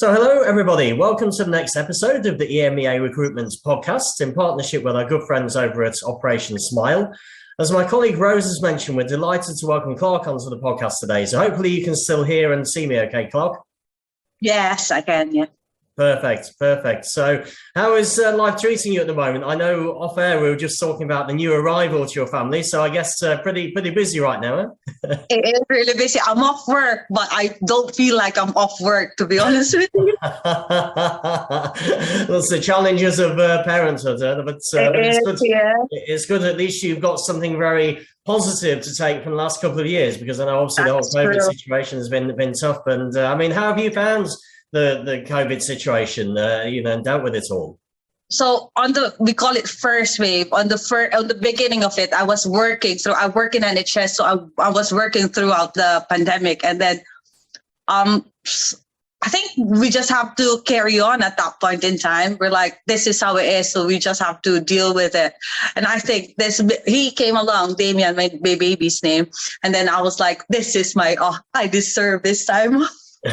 So, hello, everybody. Welcome to the next episode of the EMEA Recruitment podcast in partnership with our good friends over at Operation Smile. As my colleague Rose has mentioned, we're delighted to welcome Clark onto the podcast today. So, hopefully, you can still hear and see me okay, Clark? Yes, I can, yeah. Perfect. So how is life treating you at the moment? I know off air we were just talking about the new arrival to your family, so I guess pretty busy right now, huh? It is really busy. I'm off work, but I don't feel like I'm off work, to be honest with you. That's the challenges of parenthood, but it's good. Yeah. It's good at least you've got something very positive to take from the last couple of years, because I know obviously That's the whole COVID true. situation has been tough. And I mean, how have you found the COVID situation, and dealt with it all? So we call it first wave. On the beginning of it, I was working. So I work in NHS, so I was working throughout the pandemic, and then I think we just have to carry on at that point in time. We're like, this is how it is, so we just have to deal with it. And I think he came along, Damien, my baby's name, and then I was like, this is I deserve this time. No,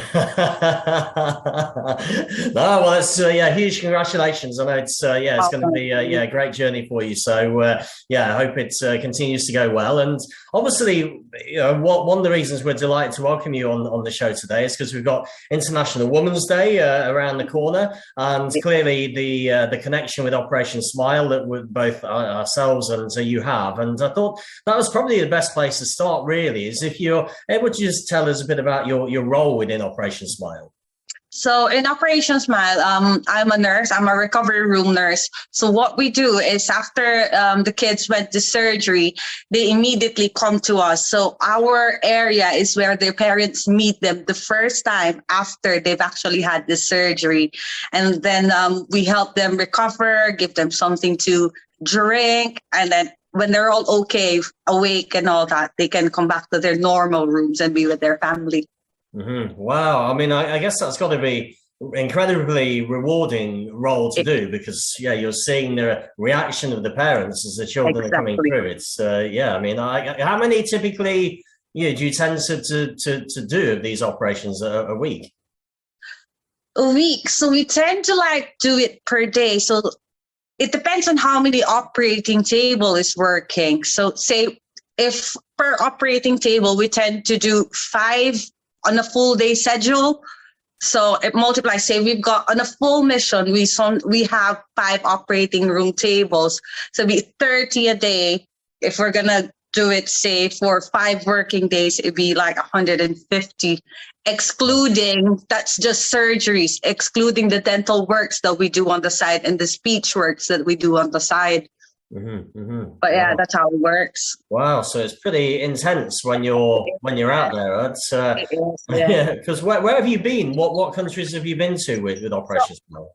well, that's huge congratulations. I know it's going to be a great journey for you. So I hope it continues to go well. And obviously, one of the reasons we're delighted to welcome you on the show today is because we've got International Women's Day around the corner, and clearly the connection with Operation Smile that with both ourselves and you have. And I thought that was probably the best place to start. Really, is if you're able to just tell us a bit about your role within Operation Smile. So in Operation Smile, I'm a nurse. I'm a recovery room nurse. So what we do is after the kids went to surgery, they immediately come to us. So our area is where their parents meet them the first time after they've actually had the surgery. And then we help them recover, give them something to drink. And then when they're all okay, awake and all that, they can come back to their normal rooms and be with their family. Mm-hmm. Wow. I mean, I guess that's got to be incredibly rewarding role to do, because you're seeing the reaction of the parents as the children are coming through. It's I mean, how many typically do you tend to do of these operations a week? A week. So we tend to do it per day. So it depends on how many operating table is working. So say if per operating table, we tend to do 5 on a full day schedule. So it multiplies. Say we've got on a full mission, we have 5 operating room tables. So it'd be 30 a day. If we're gonna do it, say for 5 working days, it'd be like 150, excluding, that's just surgeries, excluding the dental works that we do on the side and the speech works that we do on the side. Mm-hmm, mm-hmm. But wow, that's how it works. Wow, so it's pretty intense when you're out there. It's because where have you been? What countries have you been to with Operation Smile?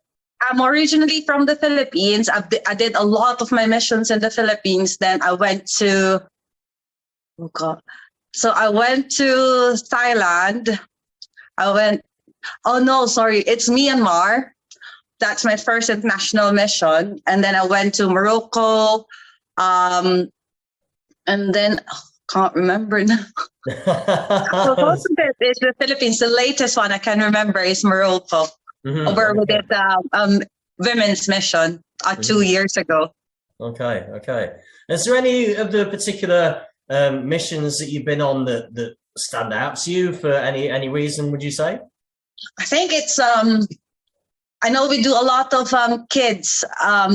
I'm originally from the Philippines. I did a lot of my missions in the Philippines. Then I went to I went to Thailand. It's Myanmar. That's my first international mission. And then I went to Morocco. And then can't remember now. So most of it is the Philippines. The latest one I can remember is Morocco, where we did women's mission 2 years ago. Okay. Is there any of the particular missions that you've been on that stand out to you for any reason, would you say? I think it's I know we do a lot of kids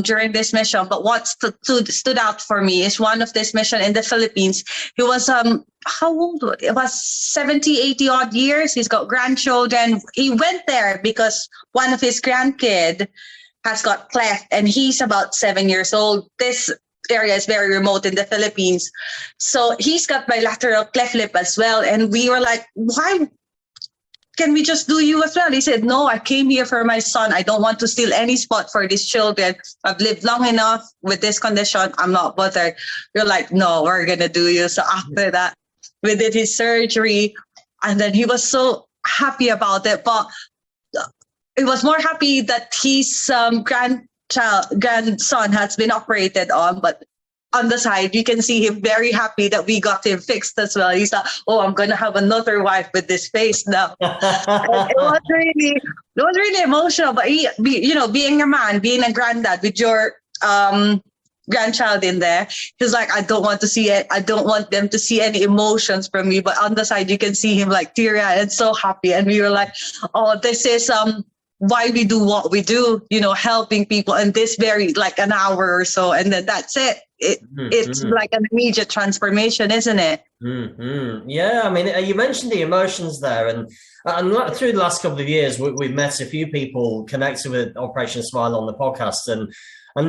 during this mission, but what stood out for me is one of this mission in the Philippines. He was, how old was he? It was 70, 80 odd years. He's got grandchildren. He went there because one of his grandkids has got cleft, and he's about 7 years old. This area is very remote in the Philippines. So he's got bilateral cleft lip as well. And we were like, why can we just do you as well? He said, no, I came here for my son. I don't want to steal any spot for these children. I've lived long enough with this condition. I'm not bothered. We're like, no, we're going to do you. So after that, we did his surgery, and then he was so happy about it. But he was more happy that his grandson has been operated on, but on the side, you can see him very happy that we got him fixed as well. He's like, oh, I'm going to have another wife with this face now. It was really emotional. But being a man, being a granddad with your grandchild in there, he's like, I don't want to see it. I don't want them to see any emotions from me. But on the side, you can see him like teary-eyed and so happy. And we were like, oh, this is why we do what we do, helping people in this very like an hour or so, and then that's it. It's like an immediate transformation, isn't it? Yeah, I mean, you mentioned the emotions there, and through the last couple of years, we've met a few people connected with Operation Smile on the podcast, and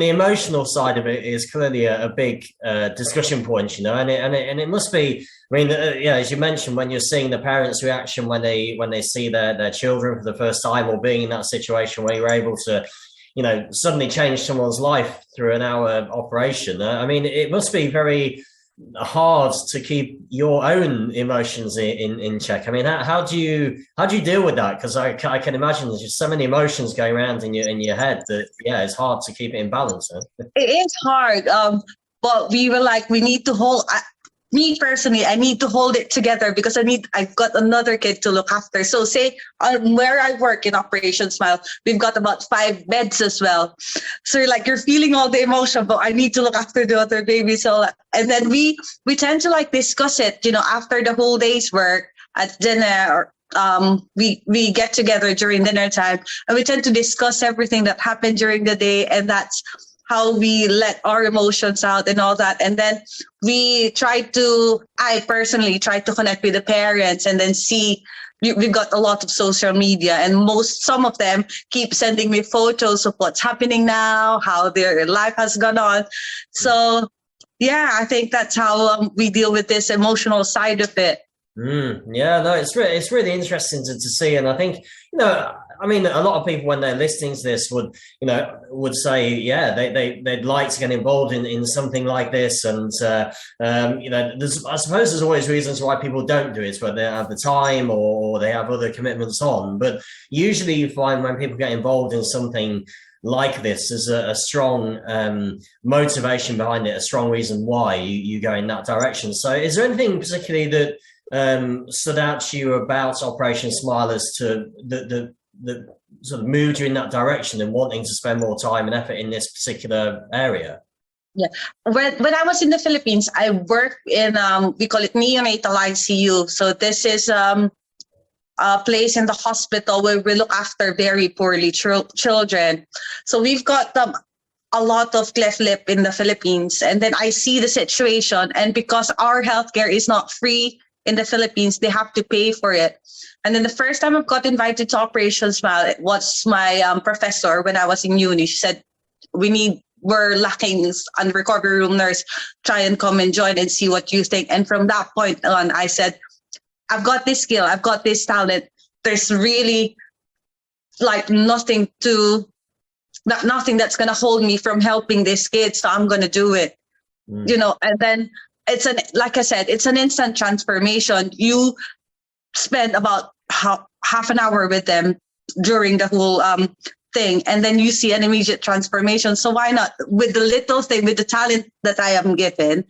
the emotional side of it is clearly a big discussion point, and it must be. I mean, as you mentioned, when you're seeing the parents' reaction when they see their children for the first time, or being in that situation where you're able to, suddenly change someone's life through an hour operation. I mean, it must be very hard to keep your own emotions in check. I mean, how do you deal with that? Because I can imagine there's just so many emotions going around in your head that it's hard to keep it in balance. Huh? It is hard, but we were like, we need to hold. Me personally, I need to hold it together because I've got another kid to look after. So say where I work in Operation Smile, we've got about 5 beds as well. So you're feeling all the emotion, but I need to look after the other baby. So, and then we tend to discuss it, after the whole day's work at dinner, or we get together during dinner time, and we tend to discuss everything that happened during the day, and that's how we let our emotions out and all that. And then I personally try to connect with the parents, and then see, we've got a lot of social media, and some of them keep sending me photos of what's happening now, how their life has gone on. So yeah, I think that's how we deal with this emotional side of it. Yeah, no, it's really interesting to see. And I think, I mean, a lot of people, when they're listening to this, would say, yeah, they'd like to get involved in something like this. And, I suppose there's always reasons why people don't do it, whether they don't have the time or they have other commitments on. But usually you find when people get involved in something like this, there's a strong motivation behind it, a strong reason why you go in that direction. So is there anything particularly that stood out to you about Operation Smile as to the sort of moved you in that direction and wanting to spend more time and effort in this particular area? Yeah. When I was in the Philippines, I worked in, we call it neonatal ICU. So this is a place in the hospital where we look after very poorly children. So we've got a lot of cleft lip in the Philippines. And then I see the situation. And because our healthcare is not free in the Philippines, they have to pay for it. And then the first time I got invited to Operation Smile, it was my professor when I was in uni. She said, we're lacking a recovery room nurse. Try and come and join and see what you think. And from that point on, I said, I've got this skill. I've got this talent. There's really nothing that's going to hold me from helping this kid. So I'm going to do it, and then like I said, it's an instant transformation. You spend about half an hour with them during the whole thing, and then you see an immediate transformation. So why not with the little thing, with the talent that I am given?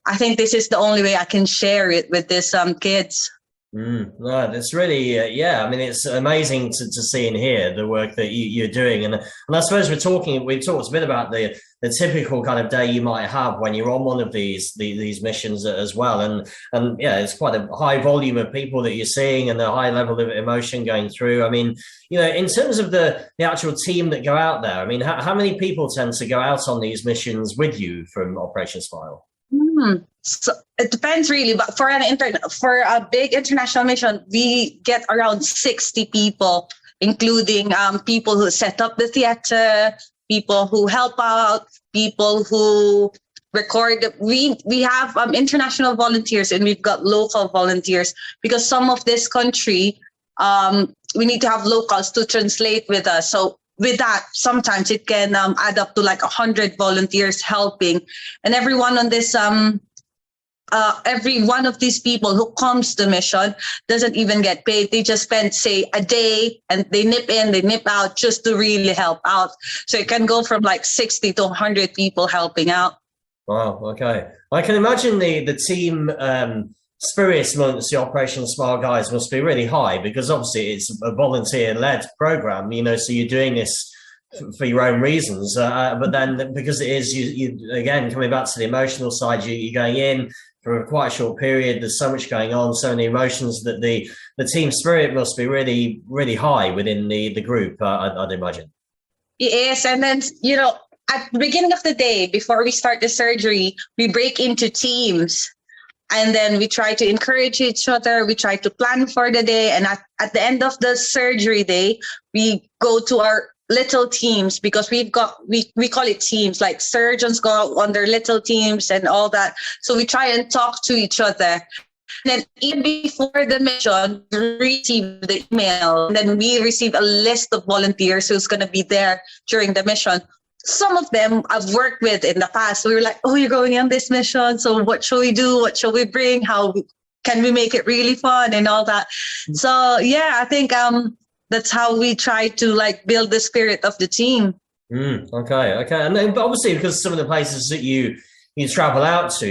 I think this is the only way I can share it with these kids. Right, it's really I mean, it's amazing to see and hear the work that you're doing, and I suppose we've talked a bit about the typical kind of day you might have when you're on one of these missions as well, and it's quite a high volume of people that you're seeing and a high level of emotion going through. I mean, in terms of the actual team that go out there, I mean, how many people tend to go out on these missions with you from Operation Smile? So it depends really, but for a big international mission, we get around 60 people, including people who set up the theater, people who help out, people who record. We have international volunteers, and we've got local volunteers, because some of this country, we need to have locals to translate with us. So with that, sometimes it can add up to 100 volunteers helping, and every one of these people who comes to mission doesn't even get paid. They just spend, say, a day, and they nip in, they nip out just to really help out. So it can go from 60 to 100 people helping out. Wow. Okay. I can imagine the team spirit amongst the Operation Smile guys must be really high, because obviously it's a volunteer-led program. So you're doing this for your own reasons, but then because it is you again coming back to the emotional side, you're going in for quite a short period. There's so much going on, so many emotions, that the team spirit must be really, really high within the group. I'd imagine. Yes, and then at the beginning of the day, before we start the surgery, we break into teams, and then we try to encourage each other. We try to plan for the day, and at the end of the surgery day, we go to our little teams, because we call it teams, like surgeons go out on their little teams and all that. So we try and talk to each other. And then even before the mission, we receive the email, and then we receive a list of volunteers who's going to be there during the mission. Some of them I've worked with in the past. So we were like, oh, you're going on this mission. So what shall we do? What shall we bring? How can we make it really fun and all that? So yeah, I think that's how we try to build the spirit of the team. Okay. And then, but obviously, because some of the places that you travel out to,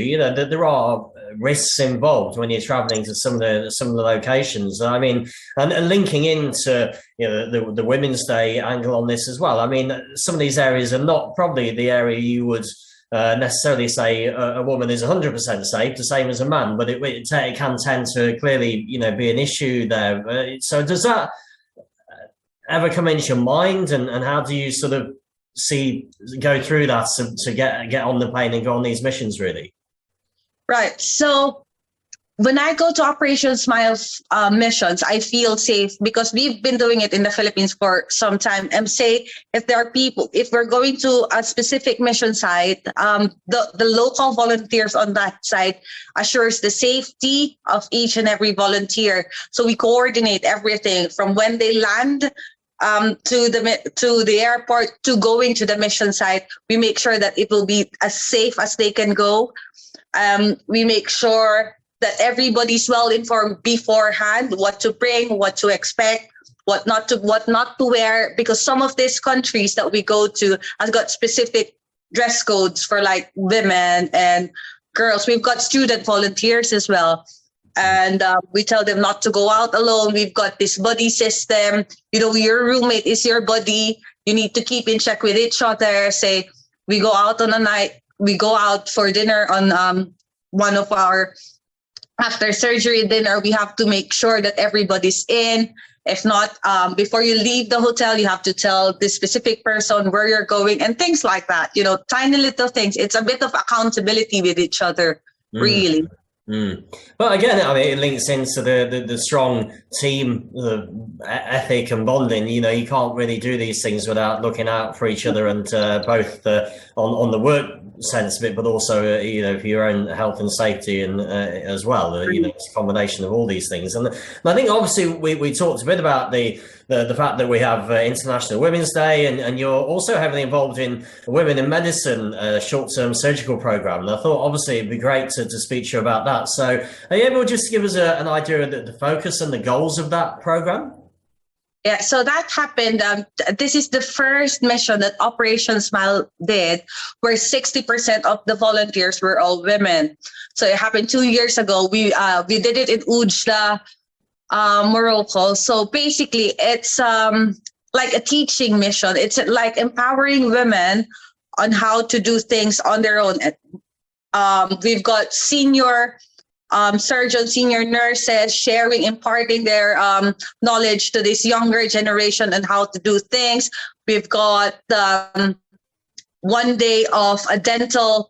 there are risks involved when you're traveling to some of the locations. I mean, and linking into the Women's Day angle on this as well. I mean, some of these areas are not probably the area you would necessarily say a woman is 100% safe, the same as a man, but it can tend to clearly be an issue there. So does that ever come into your mind, and how do you sort of go through that to get on the plane and go on these missions, really? Right. So when I go to Operation Smile missions, I feel safe, because we've been doing it in the Philippines for some time. And say, if there are people, if we're going to a specific mission site, the local volunteers on that site assures the safety of each and every volunteer. So we coordinate everything from when they land to the airport to going to the mission site. We make sure that it will be as safe as they can go. We make sure that everybody's well informed beforehand, what to bring, what to expect, what not to wear, because some of these countries that we go to has got specific dress codes for women and girls. We've got student volunteers as well. And we tell them not to go out alone. We've got this buddy system. Your roommate is your buddy. You need to keep in check with each other. Say, we go out on a night, we go out for dinner on one of our after surgery dinner. We have to make sure that everybody's in. If not, before you leave the hotel, you have to tell the specific person where you're going and things like that. Tiny little things. It's a bit of accountability with each other, really. But again, I mean, it links into the strong team ethic and bonding. You can't really do these things without looking out for each other, and both on the work sense of it, but also for your own health and safety, and as well. It's a combination of all these things. And I think obviously we talked a bit about the fact that we have International Women's Day, and you're also heavily involved in Women in Medicine short-term surgical program. And I thought obviously it'd be great to speak to you about that. So are you able just to give us an idea of the focus and the goals of that program? Yeah, so that happened. This is the first mission that Operation Smile did, where 60% of the volunteers were all women. So it happened 2 years ago. We did it in Ujda, Morocco. So basically, it's like a teaching mission. It's like empowering women on how to do things on their own. We've got senior surgeons, senior nurses imparting their knowledge to this younger generation on how to do things. We've got 1 day of a dental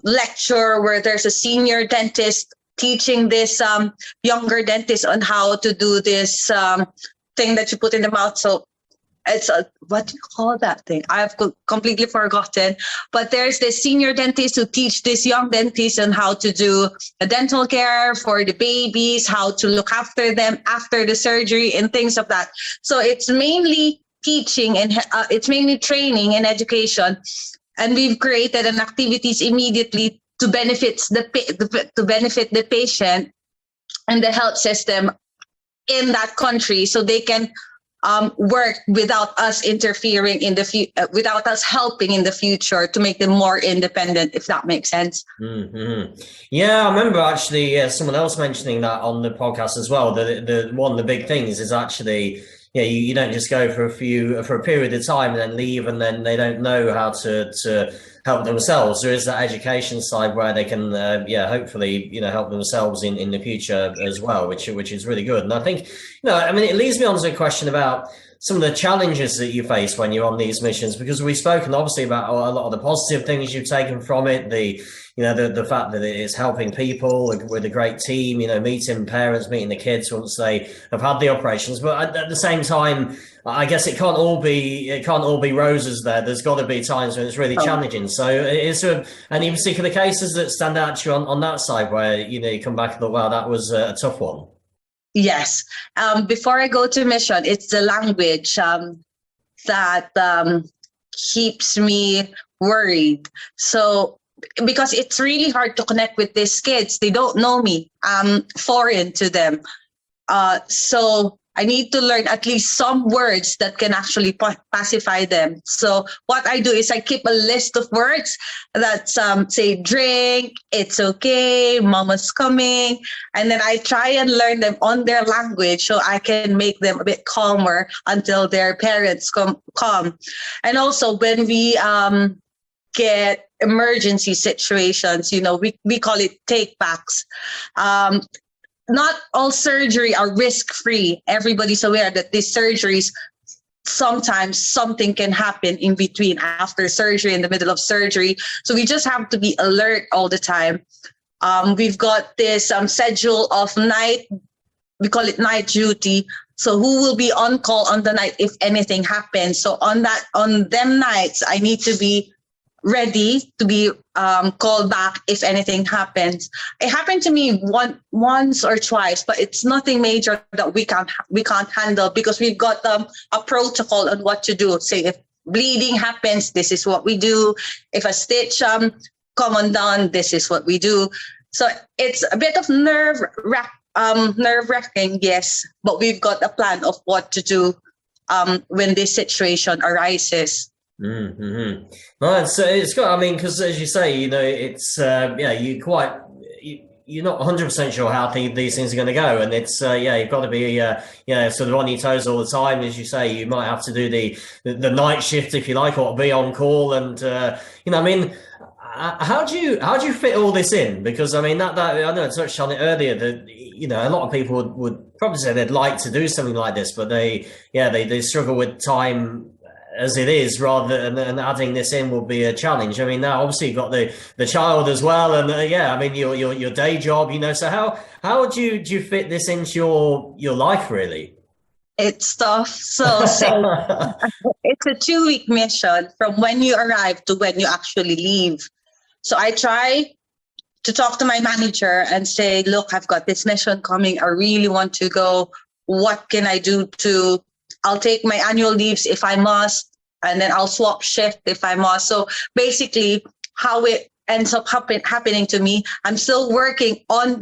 lecture where there's a senior dentist teaching this younger dentist on how to do this thing that you put in the mouth. So it's what do you call that thing? I've completely forgotten. But there's this senior dentist who teach this young dentist on how to do a dental care for the babies, how to look after them after the surgery and things of that. So it's mainly teaching and it's mainly training and education. And we've created an activities immediately to benefit the patient and the health system in that country, so they can work without us interfering in the without us helping in the future to make them more independent, if that makes sense. Mm-hmm. Yeah, I remember actually someone else mentioning that on the podcast as well. The one of the big things is actually, you don't just go for a period of time and then leave, and then they don't know how to help themselves. There is that education side where they can, hopefully, help themselves in the future as well, which is really good. And I think, it leads me on to a question about some of the challenges that you face when you're on these missions, because we've spoken obviously about a lot of the positive things you've taken from it, the fact that it is helping people with a great team, meeting parents, meeting the kids once they have had the operations. But at the same time, I guess it can't all be roses there. There's got to be times when it's really challenging. So is there any particular cases that stand out to you on that side where, you come back and thought, wow, that was a tough one? Yes. Before I go to mission, it's the language that keeps me worried. So, because it's really hard to connect with these kids. They don't know me. I'm foreign to them. So I need to learn at least some words that can actually pacify them. So what I do is I keep a list of words that say drink, it's okay, mama's coming. And then I try and learn them on their language so I can make them a bit calmer until their parents come. And also when we get emergency situations, we call it take backs. Not all surgery are risk-free. Everybody's aware that these surgeries, sometimes something can happen in between, after surgery, in the middle of surgery. So we just have to be alert all the time. We've got this schedule of night, we call it night duty. So who will be on call on the night if anything happens? So on them nights, I need to be ready to be called back if anything happens. It happened to me once or twice, but it's nothing major that we can't handle, because we've got a protocol on what to do. Say if bleeding happens, this is what we do. If a stitch come undone, this is what we do. So it's a bit of nerve-wracking, yes, but we've got a plan of what to do when this situation arises. Mm-hmm. No, it's got. I mean, because as you say, it's you're not 100% sure how these things are going to go, and it's you've got to be sort of on your toes all the time. As you say, you might have to do the night shift if you like, or be on call, and how do you fit all this in? Because I mean that I know I touched on it earlier that a lot of people would probably say they'd like to do something like this, but they struggle with time as it is, rather than adding this in will be a challenge. I mean, now obviously you've got the child as well, and your day job. So how do you fit this into your life really? It's tough. So it's a 2-week mission from when you arrive to when you actually leave. So I try to talk to my manager and say, look, I've got this mission coming. I really want to go. What can I do I'll take my annual leaves if I must, and then I'll swap shift if I must. So basically how it ends up happening to me, I'm still working on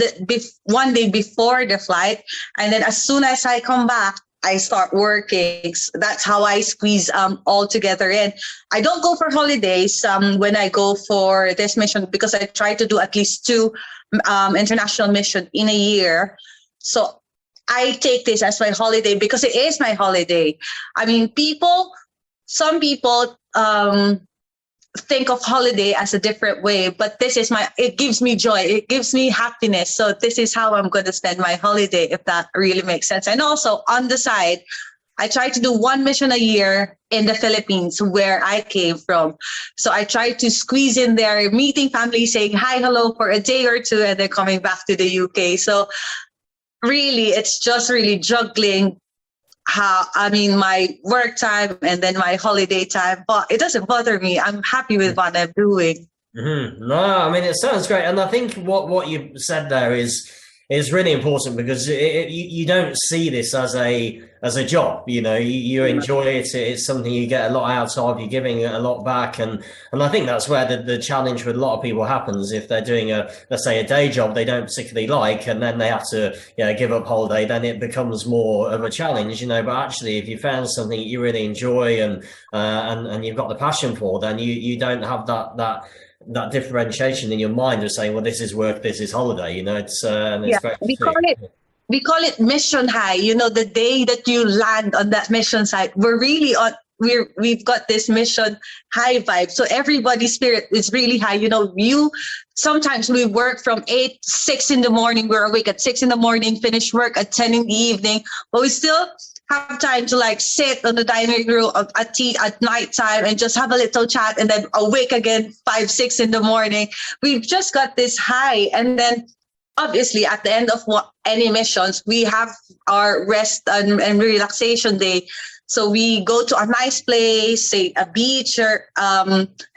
one day before the flight. And then as soon as I come back, I start working. So that's how I squeeze all together in. I don't go for holidays when I go for this mission, because I try to do at least 2 international missions in a year. So I take this as my holiday because it is my holiday. I mean, some people think of holiday as a different way, but it gives me joy. It gives me happiness. So this is how I'm going to spend my holiday, if that really makes sense. And also on the side, I try to do 1 mission a year in the Philippines, where I came from. So I try to squeeze in there, meeting family, saying hi, hello for a day or 2, and then coming back to the UK. So really, it's just really juggling my work time and then my holiday time. But it doesn't bother me. I'm happy with what I'm doing. Mm-hmm. No, I mean, it sounds great. And I think what you said there is It's really important because you don't see this as a job. You enjoy it. It's something you get a lot out of. You're giving a lot back, and I think that's where the challenge with a lot of people happens. If they're doing let's say a day job they don't particularly like, and then they have to give up holiday, then it becomes more of a challenge. But actually, if you found something you really enjoy and you've got the passion for, then you don't have that differentiation in your mind of saying, well, this is work, this is holiday. It's and it's great to see. We call it mission high. The day that you land on that mission site, we're really on. We've got this mission high vibe. So everybody's spirit is really high. Sometimes we work from 6 in the morning. We're awake at 6 in the morning, finish work at 10 in the evening, but we still have time to sit on the dining room at tea at night time and just have a little chat, and then awake again 5, 6 in the morning. We've just got this high. And then obviously at the end of any missions, we have our rest and relaxation day. So we go to a nice place, say a beach or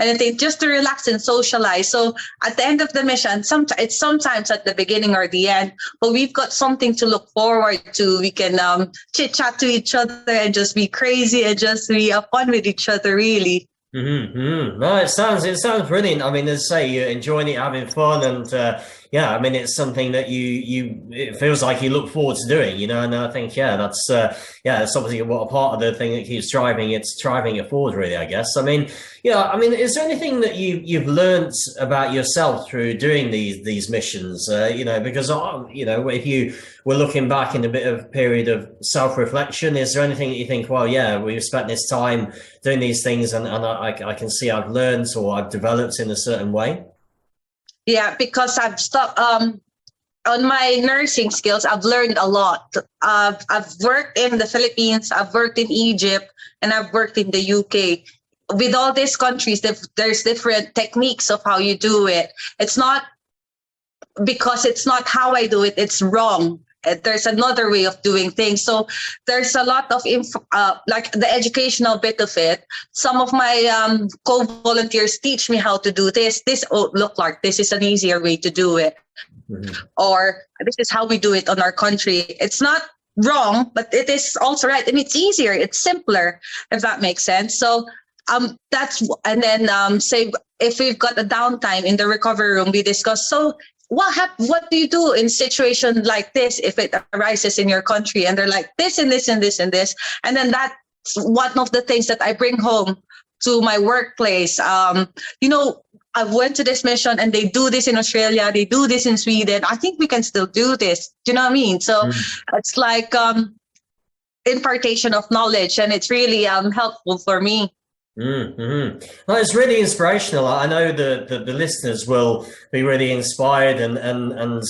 anything, just to relax and socialize. So at the end of the mission, it's sometimes at the beginning or the end, but we've got something to look forward to. We can chit chat to each other and just be crazy and just be fun with each other, really. No, it sounds brilliant. I mean, as I say, you're enjoying it, having fun, and it's something that it feels like you look forward to doing, and I think that's obviously what a part of the thing that keeps driving it forward, really, I guess. I mean, is there anything that you've learned about yourself through doing these missions? Because if you were looking back in a bit of period of self-reflection, is there anything that you think, well, we've spent this time doing these things, and I can see I've learned or I've developed in a certain way? Yeah, because I've stopped on my nursing skills. I've learned a lot. I've worked in the Philippines, I've worked in Egypt, and I've worked in the UK. With all these countries, there's different techniques of how you do it. It's not because it's not how I do it, it's wrong. There's another way of doing things. So there's a lot of like the educational bit of it. Some of my co-volunteers teach me how to do this. Look, Clark, this is an easier way to do it. Mm-hmm. Or this is how we do it on our country. It's not wrong, but it is also right. And it's easier. It's simpler, if that makes sense. So and then say if we've got a downtime in the recovery room, we discuss, so what do you do in situation like this if it arises in your country? And they're like, this and this and this and this. And then that's one of the things that I bring home to my workplace. I went to this mission and they do this in Australia, they do this in Sweden. I think we can still do this. Do you know what I mean? So it's like impartation of knowledge, and it's really helpful for me. Mm-hmm. Well, it's really inspirational. I know the listeners will be really inspired and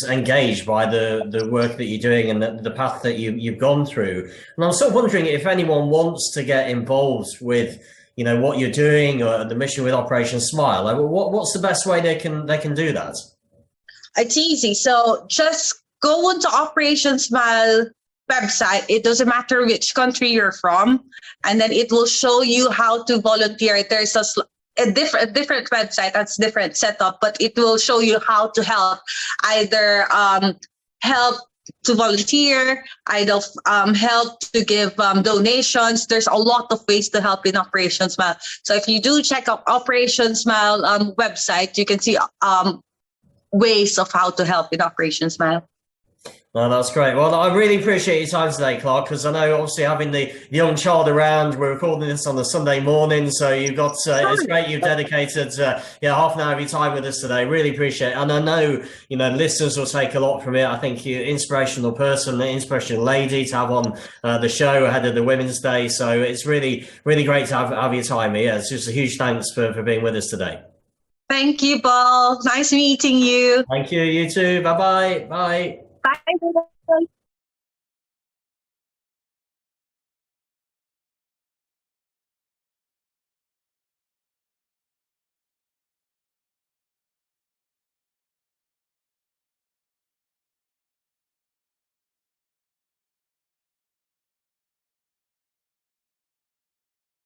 engaged by the work that you're doing and the path that you've gone through. And I'm sort of wondering if anyone wants to get involved with what you're doing or the mission with Operation Smile. Like, what's the best way they can do that? It's easy. So just go into Operation Smile website. It doesn't matter which country you're from, and then it will show you how to volunteer. There's a different website that's different setup, but it will show you how to help, either help to volunteer, either help to give donations. There's a lot of ways to help in Operation Smile. So if you do check out Operation Smile website, you can see ways of how to help in Operation Smile. No, that's great. Well, I really appreciate your time today, Clark, because I know obviously having the young child around, we're recording this on a Sunday morning, so you've got, it's great you've dedicated half an hour of your time with us today. Really appreciate it. And I know, listeners will take a lot from it. I think you're an inspirational person, an inspirational lady to have on the show ahead of the Women's Day. So it's really, really great to have your time here. It's just a huge thanks for being with us today. Thank you, Paul. Nice meeting you. Thank you. You too. Bye-bye. Bye. Bye.